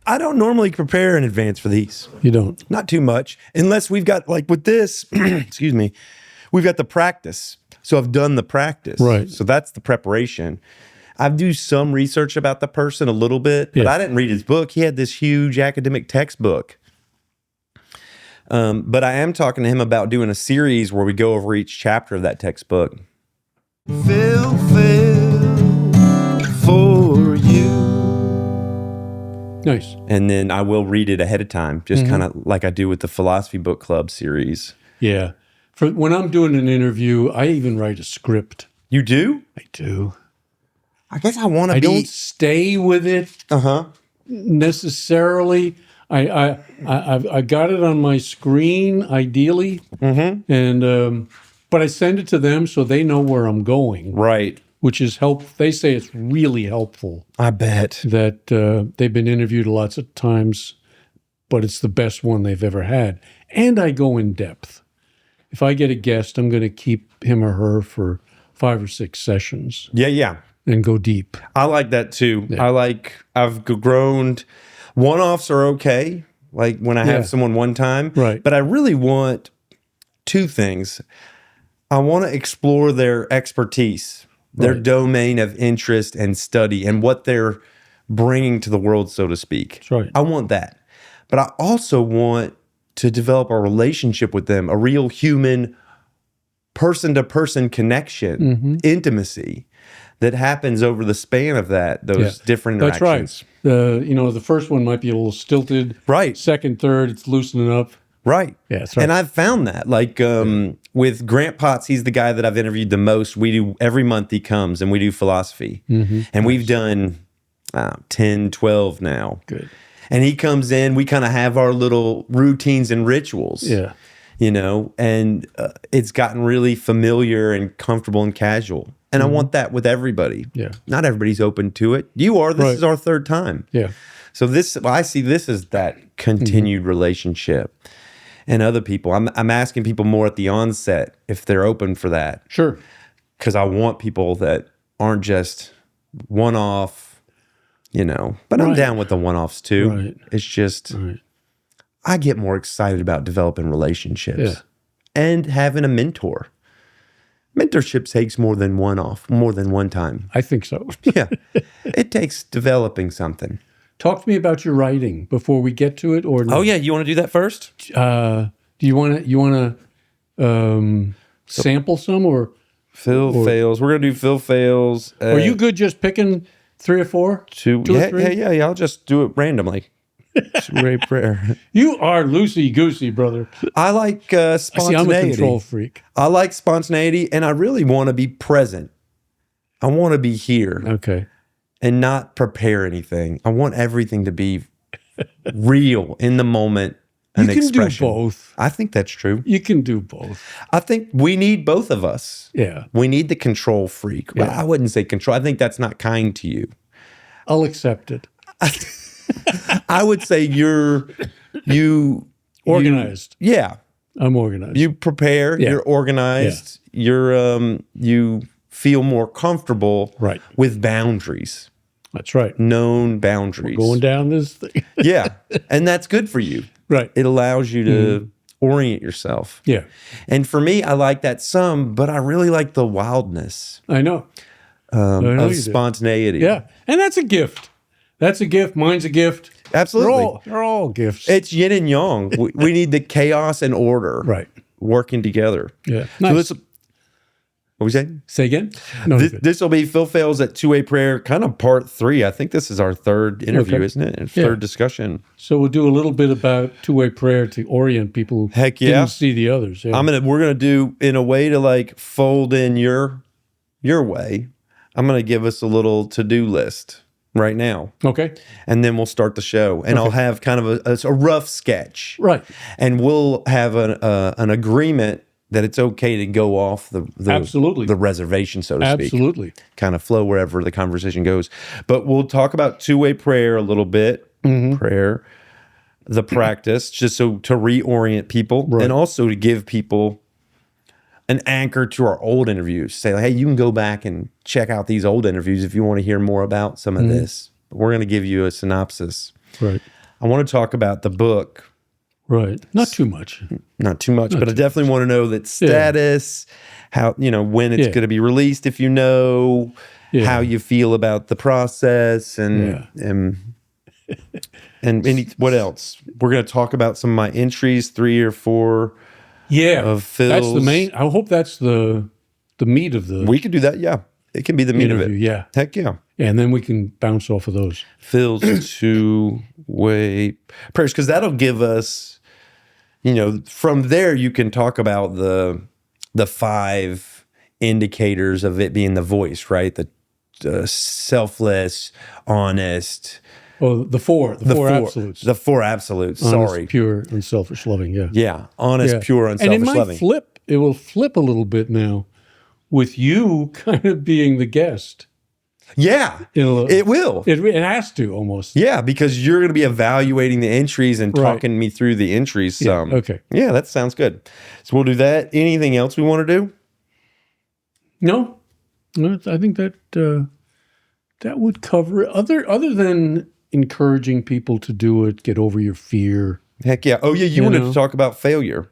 I don't normally prepare in advance for these. You don't? Not too much, unless we've got, like with this, excuse me, we've got the practice. So I've done the practice. Right. So that's the preparation. I do some research about the person a little bit, but I didn't read his book. He had this huge academic textbook. But I am talking to him about doing a series where we go over each chapter of that textbook. Phil for you. Nice. And then I will read it ahead of time, just kind of like I do with the Philosophy Book Club series. Yeah. When I'm doing an interview, I even write a script. You do? I do. I guess I want to be... I don't stay with it necessarily. I got it on my screen, ideally, and but I send it to them so they know where I'm going. Right. Which is they say it's really helpful. I bet. That they've been interviewed lots of times, but it's the best one they've ever had. And I go in depth. If I get a guest, I'm going to keep him or her for 5 or 6 sessions. Yeah. And go deep. I like that too. Yeah. I've grown. One-offs are okay, like when I have someone one time. Right. But I really want 2 things. I want to explore their expertise, their domain of interest and study, and what they're bringing to the world, so to speak. That's right. I want that. But I also want to develop a relationship with them, a real human, person-to-person connection, intimacy that happens over the span of those different interactions. That's right. The first one might be a little stilted. Right. Second, third, it's loosening up. Right. Yeah, that's right. And I've found that. Like with Grant Potts, he's the guy that I've interviewed the most. We do every month he comes and we do philosophy. And we've done 10, 12 now. Good. And he comes in, we kind of have our little routines and rituals. Yeah. And it's gotten really familiar and comfortable and casual. And I want that with everybody. Yeah. Not everybody's open to it. You are. This is our 3rd time. Yeah. So I see this as that continued relationship. And other people, I'm asking people more at the onset if they're open for that. Sure. Because I want people that aren't just one-off, But I'm down with the one-offs too. Right. It's just, I get more excited about developing relationships and having a mentor. Mentorship takes more than one time. I think so. Yeah. It takes developing something. Talk to me about your writing before we get to it, or no? Oh yeah, you want to do that first? Do you want to sample some or Phails? We're gonna do Phails. Are you good just picking 3 or 4? Two or 3? Yeah. I'll just do it randomly. Sobriety prayer. You are loosey goosey, brother. I like spontaneity. I'm a control freak. I like spontaneity, and I really want to be present. I want to be here. Okay. And not prepare anything. I want everything to be real in the moment. You can do both. I think that's true. You can do both. I think we need both of us. Yeah. We need the control freak. Well, I wouldn't say control. I think that's not kind to you. I'll accept it. I would say you organized. Yeah. I'm organized. You prepare, you're organized, you feel more comfortable with boundaries. That's right. Known boundaries. We're going down this thing. Yeah. And that's good for you. Right. It allows you to orient yourself. Yeah. And for me, I like that some, but I really like the wildness. I know. Of spontaneity. Yeah. And that's a gift. That's a gift. Mine's a gift. Absolutely. They're all gifts. It's yin and yang. we need the chaos and order working together. Yeah. Nice. So what we say? Say again? No, this will be Phil Phails at Two-Way Prayer, kind of part 3. I think this is our 3rd interview, isn't it? And 3rd discussion. So we'll do a little bit about two-way prayer to orient people who didn't see the others. Yeah. We're gonna do in a way to like fold in your way. I'm gonna give us a little to-do list right now. Okay. And then we'll start the show. And I'll have kind of a rough sketch. Right. And we'll have an agreement that it's okay to go off the reservation, so to speak. Absolutely. Kind of flow wherever the conversation goes. But we'll talk about two-way prayer a little bit. Prayer, the practice, just so to reorient people and also to give people an anchor to our old interviews. Say, like, hey, you can go back and check out these old interviews if you want to hear more about some of this. But we're going to give you a synopsis. Right. I want to talk about the book. Right. Not too much. Not too much, but I definitely want to know that status, how, when it's going to be released, if you know, how you feel about the process, and what else? We're going to talk about some of my entries, 3 or 4 of Phails. That's the main. I hope that's the meat of the We could do that, yeah. It can be the meat of it. Yeah. Heck yeah. And then we can bounce off of those. Phails two-way prayers, because that'll give us, from there you can talk about the 5 indicators of it being the voice, right? The selfless, honest. Oh, the four absolutes. The 4 absolutes. Honest, Sorry. pure, and selfish loving. Yeah. Yeah. Honest, pure, unselfish and it might loving. flip. It will flip a little bit now, with you kind of being the guest. Yeah. It will. It has to almost. Yeah, because you're going to be evaluating the entries and talking me through the entries some. Okay. Yeah, that sounds good. So we'll do that. Anything else we want to do? No, I think that that would cover it. Other than encouraging people to do it, get over your fear. Heck yeah. Oh, yeah, you wanted to talk about failure.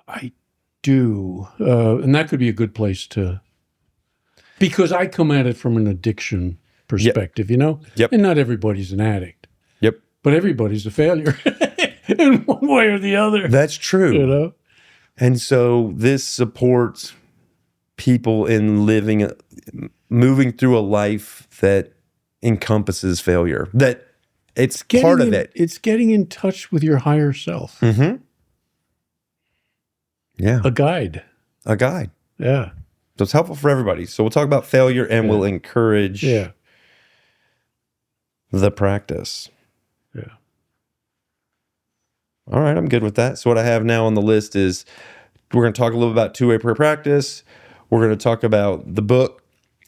I do. And that could be a good place to... Because I come at it from an addiction perspective, Yep. And not everybody's an addict. Yep. But everybody's a failure in one way or the other. That's true. And so this supports people in moving through a life that encompasses failure, that it's part of it. It's getting in touch with your higher self. Mm-hmm. Yeah. A guide. So Yeah. it's helpful for everybody. So we'll talk about failure, and we'll encourage the practice. Yeah. All right, I'm good with that. So what I have now on the list is we're going to talk a little about two-way prayer practice. We're going to talk about the book.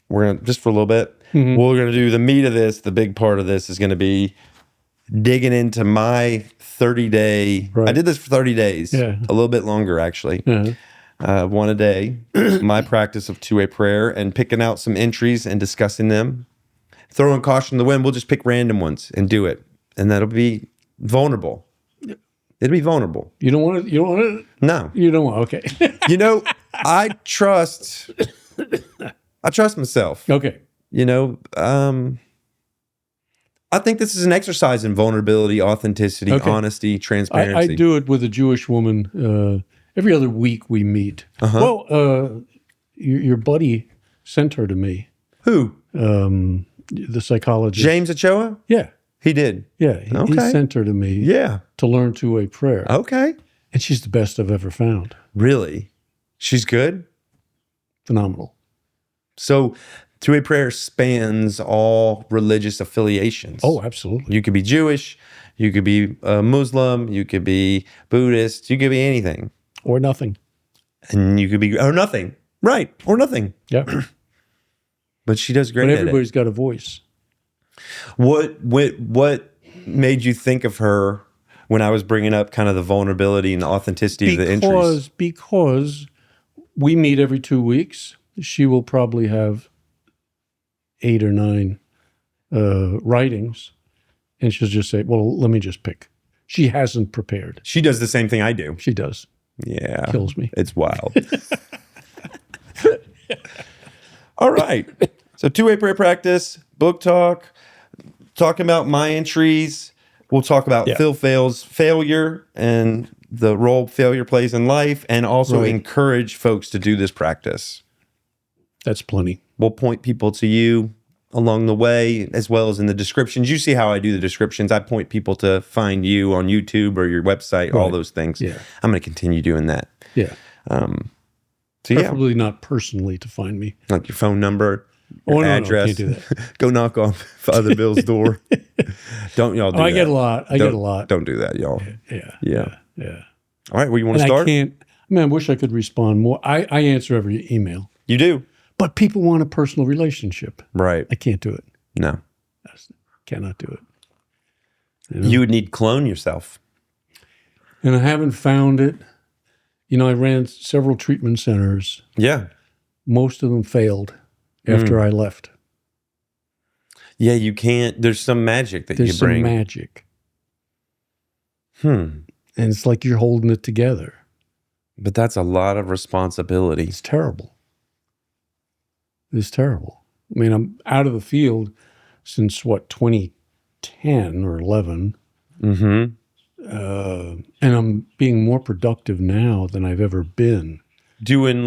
We're going to, just for a little bit, we're going to do the meat of this. The big part of this is going to be digging into my 30-day. I did this for 30 days, a little bit longer actually. One a day, my practice of two-way prayer, and picking out some entries and discussing them. Throwing caution to the wind, we'll just pick random ones and do it. And that'll be vulnerable. It'll be vulnerable. You don't want it? No. You don't want it? Okay. I trust myself. Okay. I think this is an exercise in vulnerability, authenticity, honesty, transparency. I do it with a Jewish woman. Every other week we meet. Well, your buddy sent her to me. Who? The psychologist. James Ochoa? Yeah. He did? Yeah. He sent her to me. Yeah. To learn two-way prayer. Okay. And she's the best I've ever found. Really? She's good? Phenomenal. So two-way prayer spans all religious affiliations. Oh, absolutely. You could be Jewish. You could be Muslim. You could be Buddhist. You could be anything. Or nothing. And you could be, or nothing. Right. Or nothing. Yeah. But she does great But at it. everybody's got a voice. What made you think of her when I was bringing up kind of the vulnerability and the authenticity of the entries? Because we meet every 2 weeks. She will probably have 8 or 9 writings. And she'll just say, well, let me just pick. She hasn't prepared. She does the same thing I do. She does. Yeah. Kills me. It's wild. All right. So two-way prayer practice, book talk, talking about my entries. We'll talk about Phil Phails' failure and the role failure plays in life, and also encourage folks to do this practice. That's plenty. We'll point people to you along the way, as well as in the descriptions. You see how I do the descriptions. I point people to find you on YouTube or your website, all those things. Yeah. I'm going to continue doing that. Yeah. So preferably not personally to find me. Like your phone number, your address. No, can't do that. Go knock on Father Bill's door. Don't y'all do that. I get a lot. Don't do that, y'all. Yeah. All right, well, you want to start? I wish I could respond more. I answer every email. You do? But people want a personal relationship. Right. I can't do it. No. Cannot do it. You would need to clone yourself. And I haven't found it. I ran several treatment centers. Yeah. Most of them failed after I left. Yeah, you can't. There's some magic that you bring. There's some magic. And it's like you're holding it together. But that's a lot of responsibility. It's terrible. It's terrible. I mean, I'm out of the field since, 2010 or 11. Mm-hmm. And I'm being more productive now than I've ever been. Doing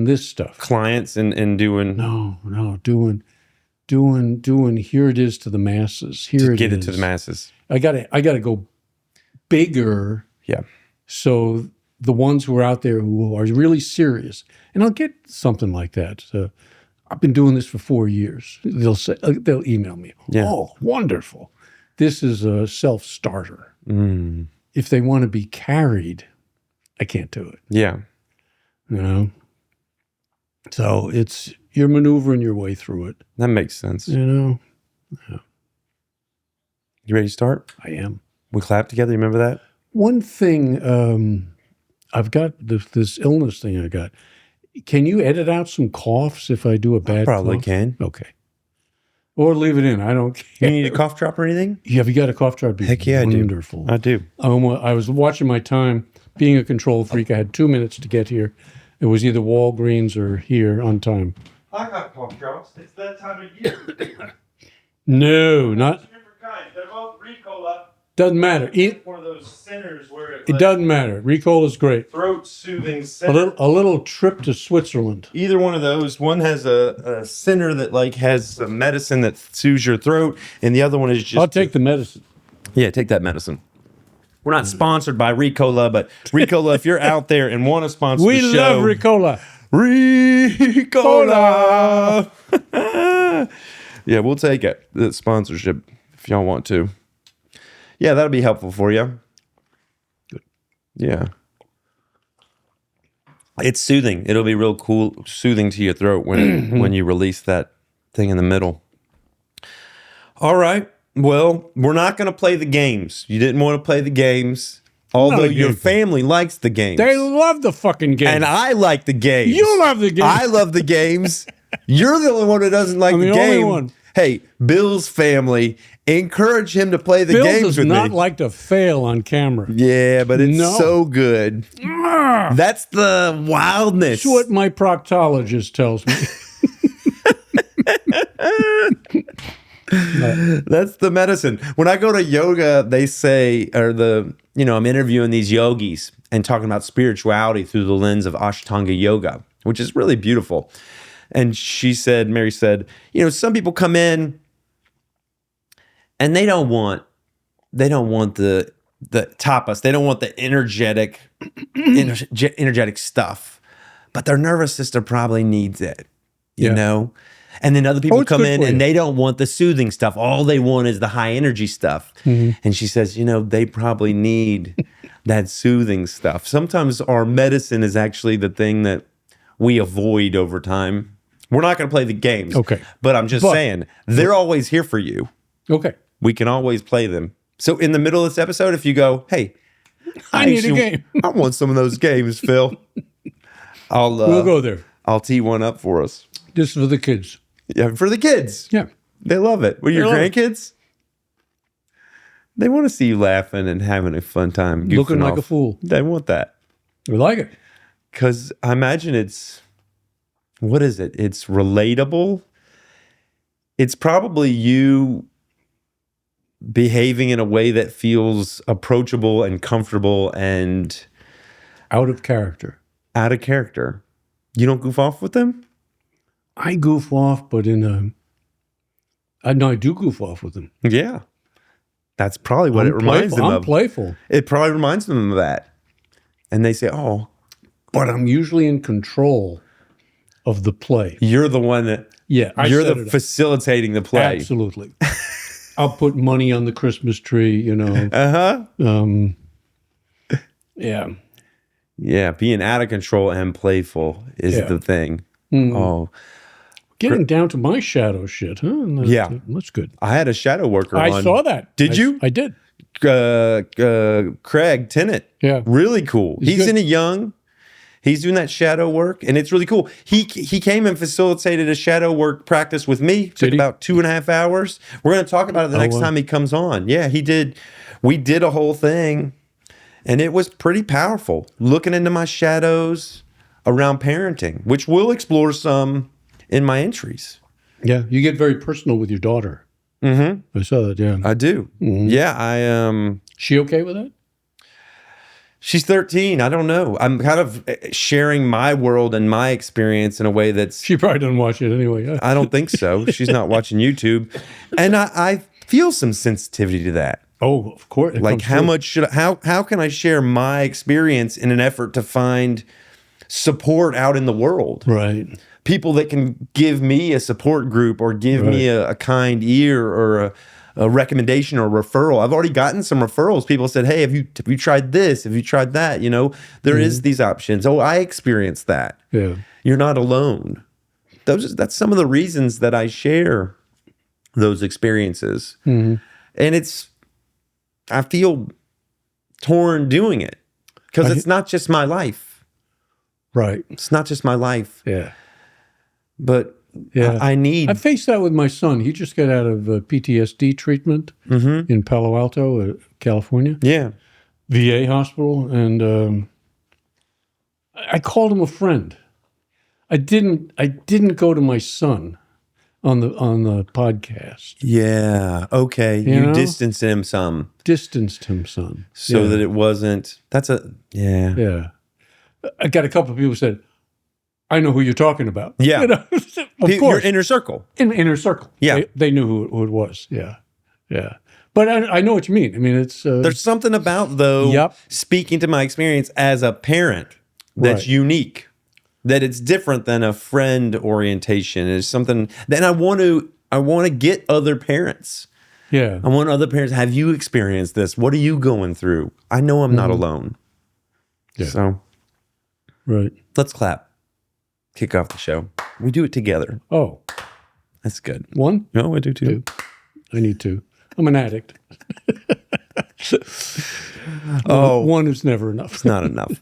this stuff. Clients and doing... No, doing, here it is to the masses. Here to get it to the masses. I gotta go bigger. Yeah. So the ones who are out there who are really serious, and I'll get something like that. I've been doing this for 4 years. They'll email me. Yeah. Oh, wonderful. This is a self-starter. If they want to be carried, I can't do it. Yeah. You know? So you're maneuvering your way through it. That makes sense. You know? Yeah. You ready to start? I am. We clap together. You remember that? One thing, I've got this illness thing I got. Can you edit out some coughs if I do a bad Probably cough? can. Okay. Or leave it in. I don't care. You need a cough drop or anything? Yeah, have you got a cough drop? Heck yeah, wonderful. I do. I was watching my time. Being a control freak, I had 2 minutes to get here. It was either Walgreens or here on time. I got cough drops. It's that time of year. No, not. Different kind. They're both Ricola. Doesn't matter. One of those centers where It doesn't matter. Ricola is great. Throat soothing center. A little trip to Switzerland. Either one of those. One has a center that has a medicine that soothes your throat, and the other one is just. I'll take the medicine. Yeah, take that medicine. We're not sponsored by Ricola, but Ricola, if you're out there and want to sponsor the show. We love Ricola. Ricola. Yeah, we'll take it. The sponsorship if y'all want to. Yeah, that'll be helpful for you. Good. Yeah. It's soothing. It'll be real cool, soothing to your throat when you release that thing in the middle. All right. Well, we're not going to play the games. You didn't want to play the games, although your family likes the games. They love the fucking games. And I like the games. You love the games. I love the games. You're the only one who doesn't like the game. only one. Hey, Bill's family, encourage him to play the Bill games does with not me. like to fail on camera. Yeah, but it's No. so good. That's the wildness. That's what my proctologist tells me. That's the medicine. When I go to yoga, they say, I'm interviewing these yogis and talking about spirituality through the lens of Ashtanga yoga, which is really beautiful. And Mary said, some people come in and they don't want the tapas. They don't want the energetic stuff, but their nervous system probably needs it, you know? And then other people come in and they don't want the soothing stuff. All they want is the high energy stuff. Mm-hmm. And she says, they probably need that soothing stuff. Sometimes our medicine is actually the thing that we avoid over time. We're not going to play the games. Okay. But I'm just saying, they're always here for you. Okay. We can always play them. So in the middle of this episode, if you go, hey, I need a game. I want some of those games, Phil. We'll go there. I'll tee one up for us. This is for the kids. Yeah, for the kids. Yeah. They love it. What, your grandkids? They want to see you laughing and having a fun time. Looking like a fool. They want that. We like it. Because I imagine what is it? It's relatable. It's probably you behaving in a way that feels approachable and comfortable and out of character. Out of character. You don't goof off with them? I goof off, but I do goof off with them. Yeah. That's probably what it reminds them of. I'm playful. It probably reminds them of that. And they say, oh. But I'm usually in control of the play. You're the one that... Yeah. You're the facilitating the play. Absolutely. I'll put money on the Christmas tree, Uh-huh. Yeah. Yeah, being out of control and playful is the thing. Mm-hmm. Oh. Getting down to my shadow shit, huh? That's good. I had a shadow worker I saw that. Did you? I did. Craig Tennant. Yeah. Really cool. He's in a young. He's doing that shadow work, and it's really cool. He came and facilitated a shadow work practice with me. Took about 2.5 hours. We're going to talk about it the next time he comes on. Yeah, he did. we did a whole thing, and it was pretty powerful. Looking into my shadows around parenting, which we'll explore some in my entries. Yeah, you get very personal with your daughter. I saw that. Yeah, I do. Yeah, she okay with that? she's 13. I don't know. I'm kind of sharing my world and my experience in a way that's. She probably doesn't watch it anyway. I don't think so. She's not watching YouTube, and I feel some sensitivity to that. Oh, of course. Like how much should how can I share my experience in an effort to find support out in the world? Right. People that can give me a support group or give me a kind ear or a recommendation or referral. I've already gotten some referrals. People said, "Hey, have you tried this? Have you tried that?" You know, there is these options. Oh, I experienced that. Yeah. You're not alone. That's some of the reasons that I share those experiences. And I feel torn doing it because it's not just my life. Right. It's not just my life. Yeah. But Yeah. I I faced that with my son. He just got out of PTSD treatment in Palo Alto, California. Yeah. VA hospital. And I called him a friend. I didn't go to my son on the podcast. Yeah. Okay. You know? distanced him some. Distanced him some. So that it wasn't. Yeah. Yeah. I got a couple of people who said, I know who you're talking about. Yeah. You know? Of Your course. inner circle. In the inner circle. Yeah. They knew who it was. Yeah. Yeah. But I know what you mean. I mean, it's... There's something about, though, speaking to my experience as a parent that's unique, that it's different than a friend orientation. It's something... Then I want to get other parents. Yeah. I want other parents, have you experienced this? What are you going through? I know I'm not alone. Yeah. So... Right. Let's clap. Kick off the show. We do it together. Oh. That's good. One? No, I do too. I need two. I'm an addict. Oh. One is never enough. It's not enough.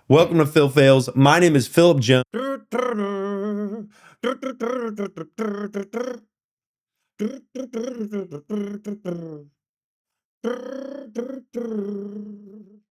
Welcome to Phil Phails. My name is Philip Jones.